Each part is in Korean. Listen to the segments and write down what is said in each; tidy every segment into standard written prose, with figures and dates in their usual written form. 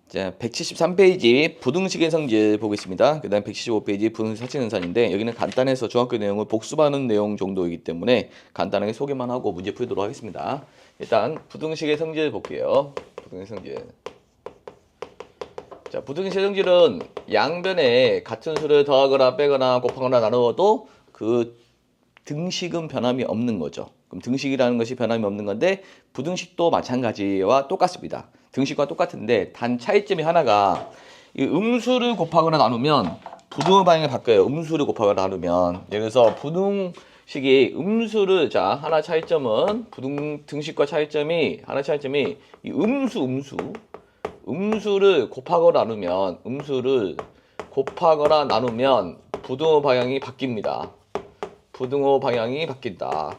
자, 173페이지 부등식의 성질 보겠습니다. 그 다음 175페이지 부등식 사칙은산인데 여기는 간단해서 중학교 내용을 복습하는 내용 정도이기 때문에 간단하게 소개만 하고 문제 풀도록 하겠습니다. 일단 부등식의 성질 볼게요. 부등식 성질. 자, 부등식의 성질은 양변에 같은 수를 더하거나 빼거나 곱하거나 나누어도 그 등식은 변함이 없는 거죠. 그럼 등식이라는 것이 변함이 없는 건데 부등식도 마찬가지와 똑같습니다. 등식과 똑같은데 단 차이점이 하나가 이 음수를 곱하거나 나누면 부등호 방향을 바뀌어요. 음수를 곱하거나 나누면 예를 들어서 부등식이 음수를 자 하나 차이점은 등식과 차이점이 하나 차이점이 이 음수를 곱하거나 나누면 부등호 방향이 바뀝니다. 부등호 방향이 바뀐다.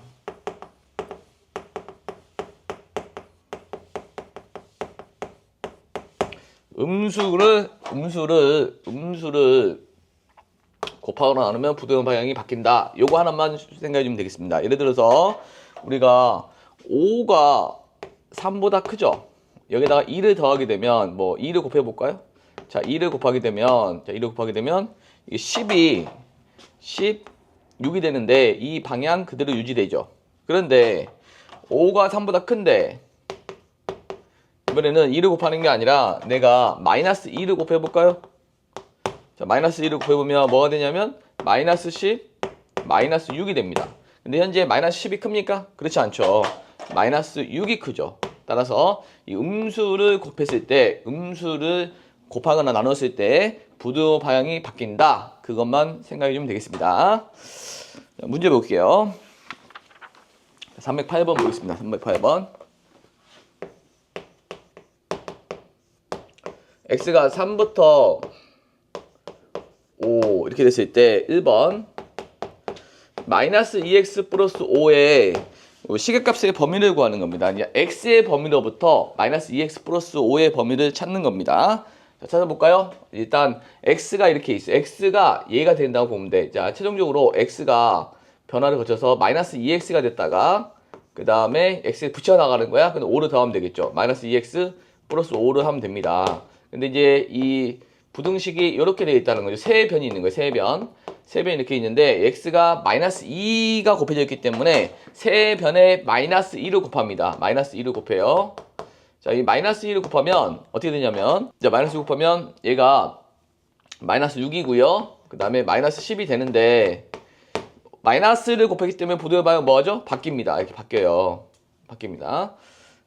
음수를 곱하거나 나누면 부등호 방향이 바뀐다. 요거 하나만 생각해 주면 되겠습니다. 예를 들어서 우리가 5가 3보다 크죠? 여기다가 2를 더하게 되면 뭐 2를 곱해 볼까요? 자, 2를 곱하게 되면 이게 10이 16이 되는데 이 방향 그대로 유지되죠. 그런데 5가 3보다 큰데 이번에는 2를 곱하는 게 아니라 내가 마이너스 2를 곱해볼까요? 자, 마이너스 2를 곱해보면 뭐가 되냐면 마이너스 10, 마이너스 6이 됩니다. 근데 현재 마이너스 10이 큽니까? 그렇지 않죠. 마이너스 6이 크죠. 따라서 이 음수를 곱하거나 나눴을 때 부등호 방향이 바뀐다. 그것만 생각해 주면 되겠습니다. 자, 문제 볼게요. 308번 보겠습니다. 308번. x가 3부터 5 이렇게 됐을 때 1번 마이너스 2x 플러스 5의 시계값의 범위를 구하는 겁니다. x의 범위로부터 마이너스 2x 플러스 5의 범위를 찾는 겁니다. 자, 찾아볼까요? 일단 x가 이렇게 있어요. x가 얘가 된다고 보면 돼. 자, 최종적으로 x가 변화를 거쳐서 마이너스 2x가 됐다가 그 다음에 x에 붙여나가는 거야. 근데 5를 더하면 되겠죠. 마이너스 2x 플러스 5를 하면 됩니다. 근데 이제 이 부등식이 이렇게 되어 있다는 거죠. 세 변이 있는 거예요. 세 변이 이렇게 있는데 x가 마이너스 2가 곱해져 있기 때문에 세 변에 마이너스 2를 곱합니다. 마이너스 2를 곱해요. 자, 이 마이너스 2를 곱하면 어떻게 되냐면 자, 마이너스 2 곱하면 얘가 마이너스 6이고요. 그 다음에 마이너스 10이 되는데 마이너스를 곱했기 때문에 부등호 방향 뭐하죠? 바뀝니다. 이렇게 바뀝니다.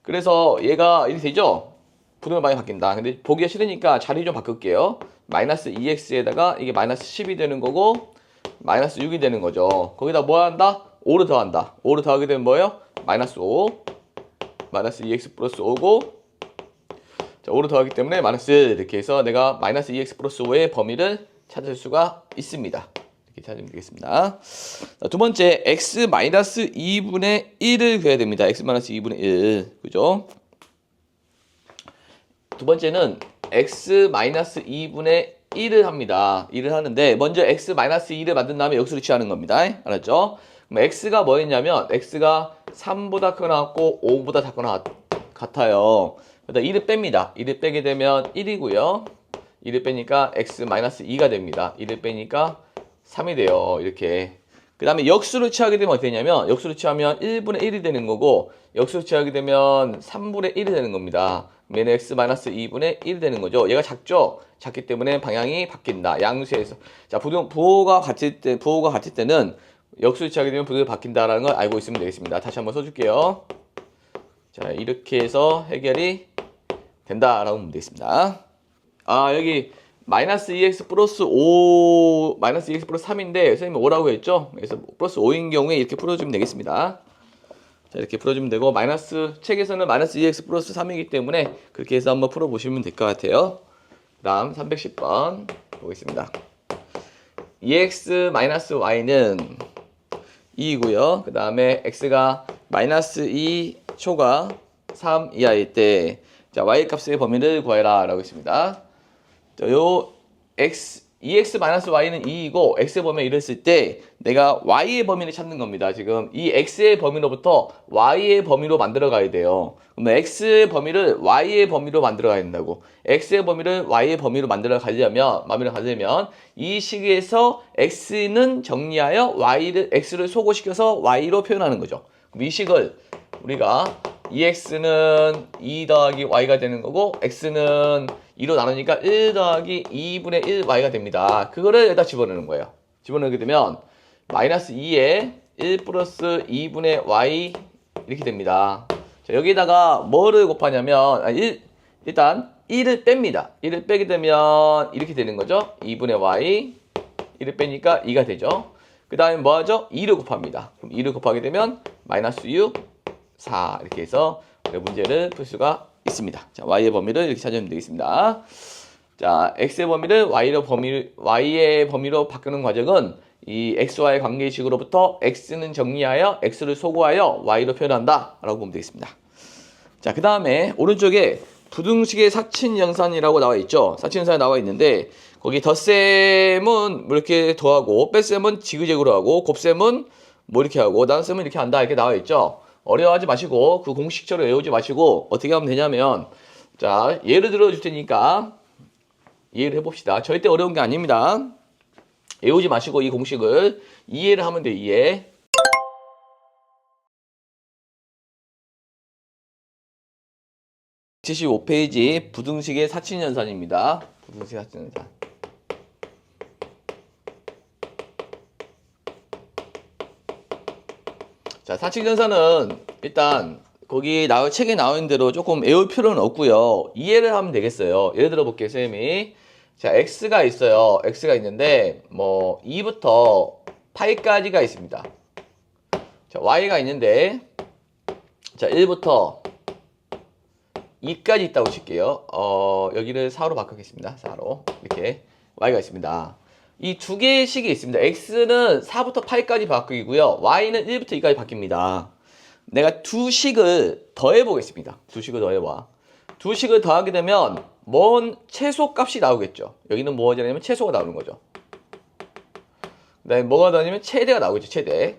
그래서 얘가 이렇게 되죠? 부등호 방향이 바뀐다. 근데 보기가 싫으니까 자리 좀 바꿀게요. 마이너스 2x에다가 이게 마이너스 10이 되는 거고 마이너스 6이 되는 거죠. 거기다 뭐 한다? 5를 더한다. 5를 더하게 되면 뭐예요? 마이너스 5 마이너스 2x 플러스 5고 자, 5를 더하기 때문에 마이너스 이렇게 해서 내가 마이너스 2x 플러스 5의 범위를 찾을 수가 있습니다. 이렇게 찾으면 되겠습니다. 자, 두 번째 x 마이너스 2분의 1을 구해야 됩니다. x 마이너스 2분의 1 그죠? 두 번째는 x-2분의 1을 합니다. 1을 하는데 먼저 x-2를 만든 다음에 역수를 취하는 겁니다. 알았죠? 그럼 x가 뭐였냐면 x가 3보다 크거나 같고 5보다 작거나 같아요. 그러다 1을 뺍니다. 1을 빼게 되면 1이고요. 1을 빼니까 x-2가 됩니다. 1을 빼니까 3이 돼요. 이렇게. 그 다음에 역수를 취하게 되면 어떻게 되냐면 역수를 취하면 1분의 1이 되는 거고 역수를 취하게 되면 3분의 1이 되는 겁니다. 얘는 x-2분의 1이 되는 거죠. 얘가 작죠? 작기 때문에 방향이 바뀐다. 양수에서. 자, 부호가 같을 때는 역수를 취하게 되면 부호가 바뀐다라는 걸 알고 있으면 되겠습니다. 다시 한번 써줄게요. 자, 이렇게 해서 해결이 된다라고 보면 되겠습니다. 아, 여기 마이너스 2x 플러스 5, 마이너스 2x 플러스 3인데 선생님이 5라고 했죠? 그래서 플러스 5인 경우에 이렇게 풀어주면 되겠습니다. 자, 이렇게 풀어주면 되고 책에서는 마이너스 2x 플러스 3이기 때문에 그렇게 해서 한번 풀어보시면 될 것 같아요. 그 다음 310번 보겠습니다. 2x 마이너스 y는 2이고요. 그 다음에 x가 마이너스 2 초과 3 이하일 때 자, y 값의 범위를 구해라 라고 했습니다. 자, 요 EX-Y는 2이고 X의 범위에 이랬을 때 내가 Y의 범위를 찾는 겁니다. 지금 이 X의 범위로부터 Y의 범위로 만들어 가야 돼요. 그러면 X의 범위를 Y의 범위로 만들어 가야 된다고. X의 범위를 Y의 범위로 만들어 가려면 이 식에서 X는 정리하여 X를 소거시켜서 Y로 표현하는 거죠. 그럼 이 식을 우리가 EX는 2 더하기 Y가 되는 거고 X는 2로 나누니까 1 더하기 2분의 1Y가 됩니다. 그거를 여기다 집어넣는 거예요. 집어넣게 되면 마이너스 2에 1 플러스 2분의 Y 이렇게 됩니다. 자, 여기다가 뭐를 곱하냐면 일단 1을 뺍니다. 1을 빼게 되면 이렇게 되는 거죠. 2분의 Y 1을 빼니까 2가 되죠. 그 다음에 뭐 하죠? 2를 곱합니다. 그럼 2를 곱하게 되면 마이너스 6, 4 이렇게 해서 문제를 풀 수가 있습니다. 자, Y의 범위를 이렇게 찾으면 되겠습니다. 자, X의 범위를 Y의 범위로 바꾸는 과정은 이 XY 관계식으로부터 X는 정리하여 X를 소거하여 Y로 표현한다 라고 보면 되겠습니다. 자, 그 다음에 오른쪽에 부등식의 사친연산이라고 나와 있죠. 사친연산이 나와 있는데 거기 덧셈은 뭐 이렇게 더하고 뺄셈은 지그재그로 하고 곱셈은 뭐 이렇게 하고 나눗셈은 이렇게 한다 이렇게 나와 있죠. 어려워하지 마시고 그 공식처럼 외우지 마시고 어떻게 하면 되냐면 자, 예를 들어 줄 테니까 이해를 해봅시다. 절대 어려운 게 아닙니다. 외우지 마시고 이 공식을 이해를 하면 돼요. 이해. (75페이지) 부등식의 사친연산입니다. 부등식 사친연산. 자, 사칙연산은 일단 거기 책에 나온 대로 조금 외울 필요는 없고요. 이해를 하면 되겠어요. 예를 들어 볼게요, 쌤이. 자, X가 있어요. X가 있는데 뭐 2부터 8까지가 있습니다. 자, Y가 있는데 자, 1부터 2까지 있다고 칠게요. 여기를 4로 바꾸겠습니다. 4로. 이렇게 Y가 있습니다. 이 두 개의 식이 있습니다. X는 4부터 8까지 바뀌고요. Y는 1부터 2까지 바뀝니다. 내가 두 식을 더해 보겠습니다. 두 식을 더해봐. 두 식을 더하게 되면 뭔 최소값이 나오겠죠. 여기는 뭐가 되냐면 최소가 나오는 거죠. 그 다음에 뭐가 나오냐면 최대가 나오겠죠. 최대.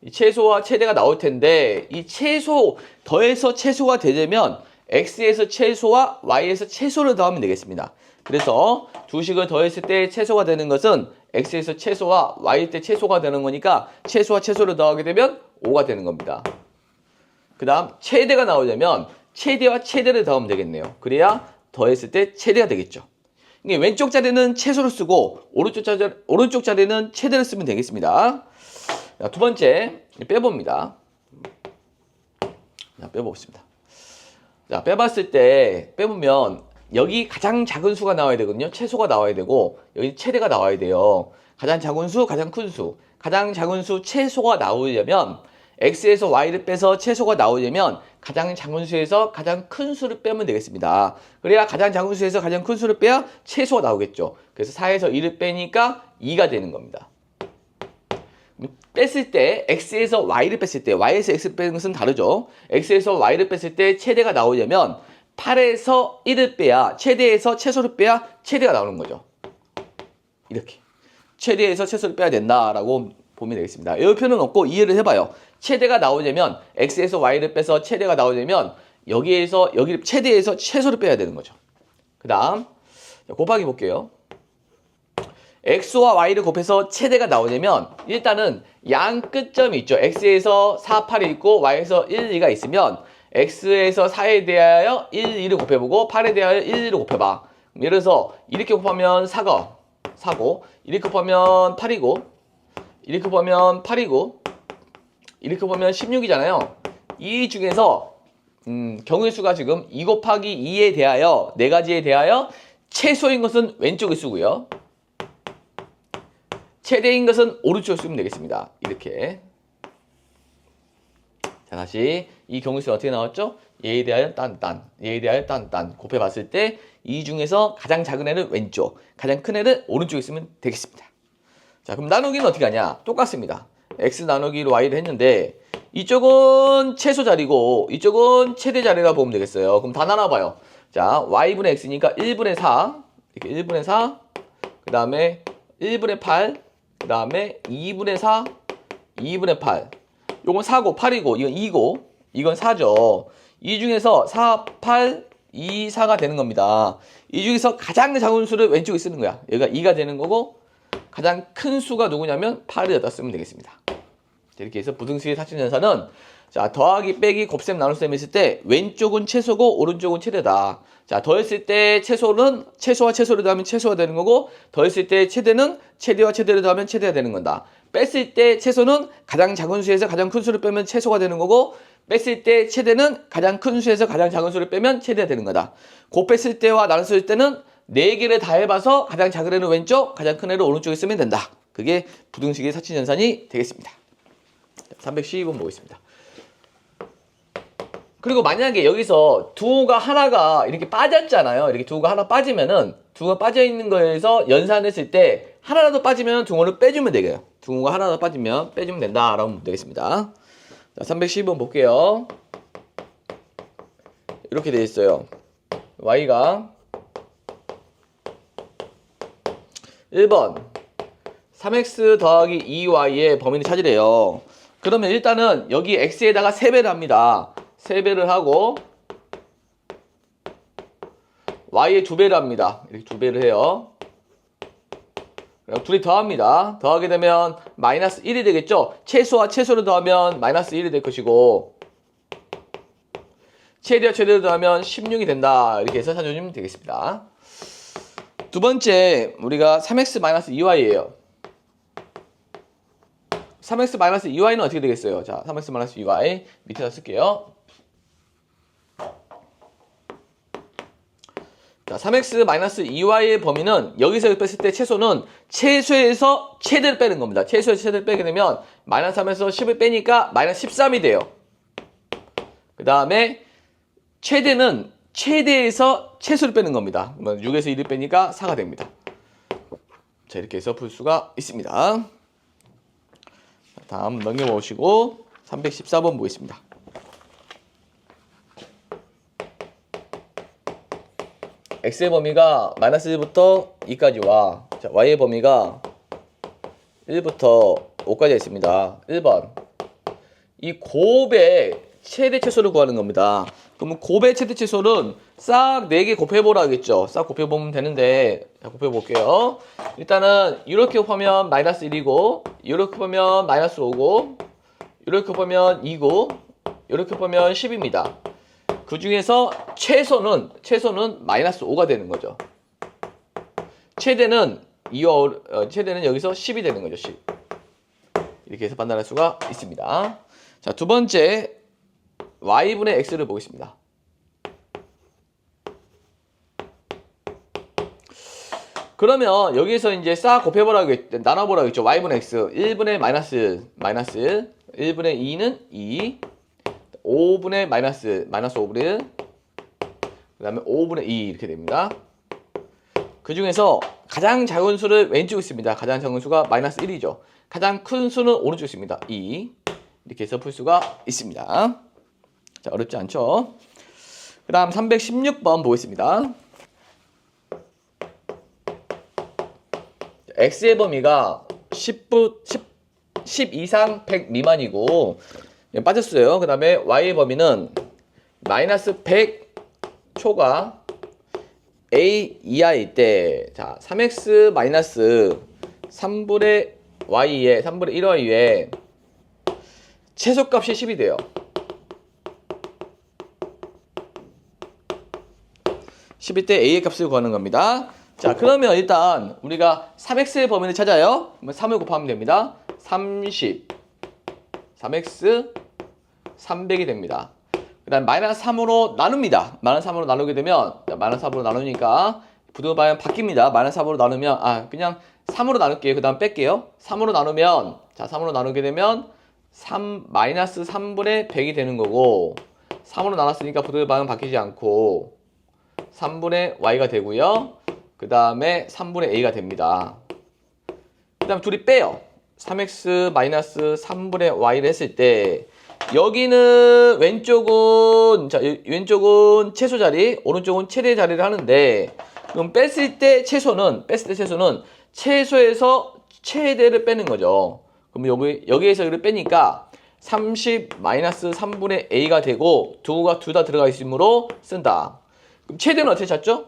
이 최소와 최대가 나올 텐데 이 최소 더해서 최소가 되려면 X에서 최소와 Y에서 최소를 더하면 되겠습니다. 그래서 두 식을 더했을 때 최소가 되는 것은 X에서 최소와 Y 때 최소가 되는 거니까 최소와 최소를 더하게 되면 5가 되는 겁니다. 그 다음 최대가 나오려면 최대와 최대를 더하면 되겠네요. 그래야 더했을 때 최대가 되겠죠. 이게 왼쪽 자리는 최소를 쓰고 오른쪽 자리는 최대를 쓰면 되겠습니다. 자, 두 번째 빼봅니다. 자, 빼보겠습니다. 자, 빼봤을 때 빼보면 여기 가장 작은 수가 나와야 되거든요. 최소가 나와야 되고 여기 최대가 나와야 돼요. 가장 작은 수, 가장 큰 수. 가장 작은 수 최소가 나오려면 X에서 Y를 빼서 최소가 나오려면 가장 작은 수에서 가장 큰 수를 빼면 되겠습니다. 그래야 가장 작은 수에서 가장 큰 수를 빼야 최소가 나오겠죠. 그래서 4에서 2를 빼니까 2가 되는 겁니다. 뺐을 때 X에서 Y를 뺐을 때 Y에서 X를 빼는 것은 다르죠. X에서 Y를 뺐을 때 최대가 나오려면 8에서 1을 빼야 최대에서 최소를 빼야 최대가 나오는 거죠. 이렇게 최대에서 최소를 빼야 된다라고 보면 되겠습니다. 외울 필요는 없고 이해를 해봐요. 최대가 나오려면 X에서 Y를 빼서 최대가 나오려면 여기 최대에서 최소를 빼야 되는 거죠. 그 다음 곱하기 볼게요. X와 Y를 곱해서 최대가 나오려면 일단은 양 끝점이 있죠. X에서 4, 8이 있고 Y에서 1, 2가 있으면 X에서 4에 대하여 1, 2를 곱해보고 8에 대하여 1, 2를 곱해봐. 예를 들어서 이렇게 곱하면 4고 이렇게 곱하면 8이고 이렇게 곱하면 8이고 이렇게 보면 16이잖아요. 이 중에서 경우의 수가 지금 2 곱하기 2에 대하여 4가지에 대하여 최소인 것은 왼쪽에 쓰고요. 최대인 것은 오른쪽에 쓰면 되겠습니다. 이렇게. 자, 다시 이 경우의 수가 어떻게 나왔죠? 얘에 대하여 얘에 대하여 곱해봤을 때 이 중에서 가장 작은 애는 왼쪽, 가장 큰 애는 오른쪽에 쓰면 되겠습니다. 자, 그럼 나누기는 어떻게 하냐? 똑같습니다. X 나누기로 Y를 했는데 이쪽은 최소 자리고 이쪽은 최대 자리라 보면 되겠어요. 그럼 다 나눠봐요. 자, y분의 x니까 1분의 4, 이렇게 1분의 4, 그 다음에 1분의 8, 그 다음에 2분의 4, 2분의 8. 요건 4고 8이고, 이건 2고, 이건 4죠. 이 중에서 4, 8, 2, 4가 되는 겁니다. 이 중에서 가장 작은 수를 왼쪽에 쓰는 거야. 여기가 2가 되는 거고, 가장 큰 수가 누구냐면 8을 여기다 쓰면 되겠습니다. 이렇게 해서 부등식의 사칙연산은 자, 더하기 빼기 곱셈 나눗셈 했을 때 왼쪽은 최소고 오른쪽은 최대다. 자, 더했을 때 최소는 최소와 최소를 더하면 최소가 되는 거고, 더했을 때 최대는 최대와 최대를 더하면 최대가 되는 건다. 뺐을 때 최소는 가장 작은 수에서 가장 큰 수를 빼면 최소가 되는 거고, 뺐을 때 최대는 가장 큰 수에서 가장 작은 수를 빼면 최대가 되는 거다. 곱했을 때와 나눴을 때는 4개를 다 해봐서 가장 작은 애는 왼쪽, 가장 큰 애를 오른쪽에 쓰면 된다. 그게 부등식의 사칙연산이 되겠습니다. 312번 보겠습니다. 그리고 만약에 여기서 두가 하나가 이렇게 빠졌잖아요. 이렇게 두가 하나 빠지면은 두가 빠져 있는 거에서 연산했을 때 하나라도 빠지면 둥어를 빼주면 되게요. 둥어가 하나라도 빠지면 빼주면 된다라고 보면 되겠습니다. 자, 312번 볼게요. 이렇게 되어 있어요. y가 1번 3x 더하기 2y의 범위를 찾으래요. 그러면 일단은 여기 x에다가 3배를 합니다. 3배를 하고 y에 2배를 합니다. 이렇게 2배를 해요. 그럼 둘이 더합니다. 더하게 되면 마이너스 1이 되겠죠. 최소와 최소를 더하면 마이너스 1이 될 것이고, 최대와 최대를 더하면 16이 된다. 이렇게 해서 찾아주면 되겠습니다. 두 번째, 우리가 3x-2y예요. 3x-2y는 어떻게 되겠어요? 자, 3x-2y 밑에다 쓸게요. 자, 3x-2y의 범위는 여기서 뺐을 때 최소는 최소에서 최대를 빼는 겁니다. 최소에서 최대를 빼게 되면 마이너스 3에서 10을 빼니까 마이너스 13이 돼요. 그 다음에 최대는 최대에서 최소를 빼는 겁니다. 그러면 6에서 1을 빼니까 4가 됩니다. 자, 이렇게 해서 풀 수가 있습니다. 자, 다음 넘겨보시고 314번 보겠습니다. x의 범위가 마이너스 1부터 2까지와 자, y의 범위가 1부터 5까지 있습니다. 1번 이 곱의 최대 최소를 구하는 겁니다. 그러면 곱의 최대 최소는 싹 4개 곱해보라 하겠죠. 싹 곱해보면 되는데 자, 곱해볼게요. 일단은 이렇게 곱하면 마이너스 1이고, 이렇게 곱하면 마이너스 5고, 이렇게 곱하면 2고, 이렇게 곱하면 10입니다. 그 중에서 최소는 마이너스 5가 되는 거죠. 최대는 최대는 여기서 10이 되는 거죠. 10. 이렇게 해서 판단할 수가 있습니다. 자, 두 번째 y분의 x를 보겠습니다. 그러면 여기서 이제 싹 곱해보라고 나눠보라고 했죠. y분의 x 1분의 마이너스 1분의 2는 2, 5분의 마이너스 5분의 그 다음에 5분의 2 이렇게 됩니다. 그 중에서 가장 작은 수를 왼쪽에 있습니다. 가장 작은 수가 마이너스 1이죠. 가장 큰 수는 오른쪽에 있습니다. 2. 이렇게 해서 풀 수가 있습니다. 자, 어렵지 않죠? 그 다음 316번 보겠습니다. x의 범위가 10 이상 100 미만이고 빠졌어요. 그 다음에 y의 범위는 마이너스 100 초과 a 이하일 때, 자, 3x 마이너스 3분의 y에 3분의 1y에 최소값이 10이 돼요. 10일 때 a의 값을 구하는 겁니다. 자, 그러면 일단 우리가 3x의 범위를 찾아요. 3을 곱하면 됩니다. 30, 3x, 300이 됩니다. 그 다음 마이너스 3으로 나눕니다. 마이너스 3으로 나누게 되면 마이너스 3으로 나누니까 부등호 방향 바뀝니다. 마이너스 3으로 나누면 그냥 3으로 나눌게요. 그 다음 뺄게요. 3으로 나누면 자, 3으로 나누게 되면 3 마이너스 3분의 100이 되는 거고, 3으로 나눴으니까 부등호 방향 바뀌지 않고 3분의 y가 되고요. 그 다음에 3분의 a가 됩니다. 그 다음 둘이 빼요. 3x 마이너스 3분의 y를 했을 때 여기는 왼쪽은 자 왼쪽은 최소 자리, 오른쪽은 최대 자리를 하는데 그럼 뺐을 때 최소는 최소에서 최대를 빼는 거죠. 그럼 여기에서 여기를 빼니까 30 마이너스 3분의 a가 되고 둘 다 들어가 있으므로 쓴다. 그럼 최대는 어떻게 찾죠?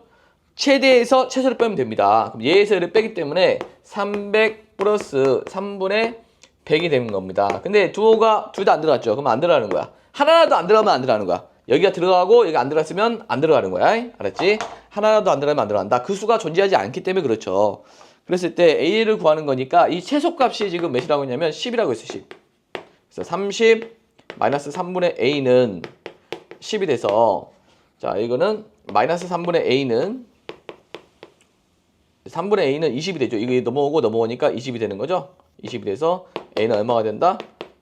최대에서 최소를 빼면 됩니다. 그럼 얘에서 얘를 빼기 때문에 300 플러스 3분의 100이 되는 겁니다. 근데 둘 다 안 들어갔죠? 그럼 안 들어가는 거야. 하나라도 안 들어가면 안 들어가는 거야. 여기가 들어가고 여기가 안 들어갔으면 안 들어가는 거야. 알았지? 하나라도 안 들어가면 안 들어간다. 그 수가 존재하지 않기 때문에 그렇죠. 그랬을 때 a를 구하는 거니까 이 최소값이 지금 몇이라고 했냐면 10이라고 했어. 10. 그래서 30 마이너스 3분의 a는 10이 돼서 자 이거는 마이너스 3분의 a는 20이 되죠. 이게 넘어오니까 20이 되는 거죠. 20이 돼서 a는 얼마가 된다?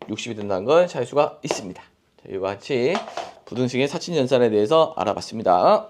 60이 된다는 걸 찾을 수가 있습니다. 자, 이와 같이 부등식의 사칙연산에 대해서 알아봤습니다.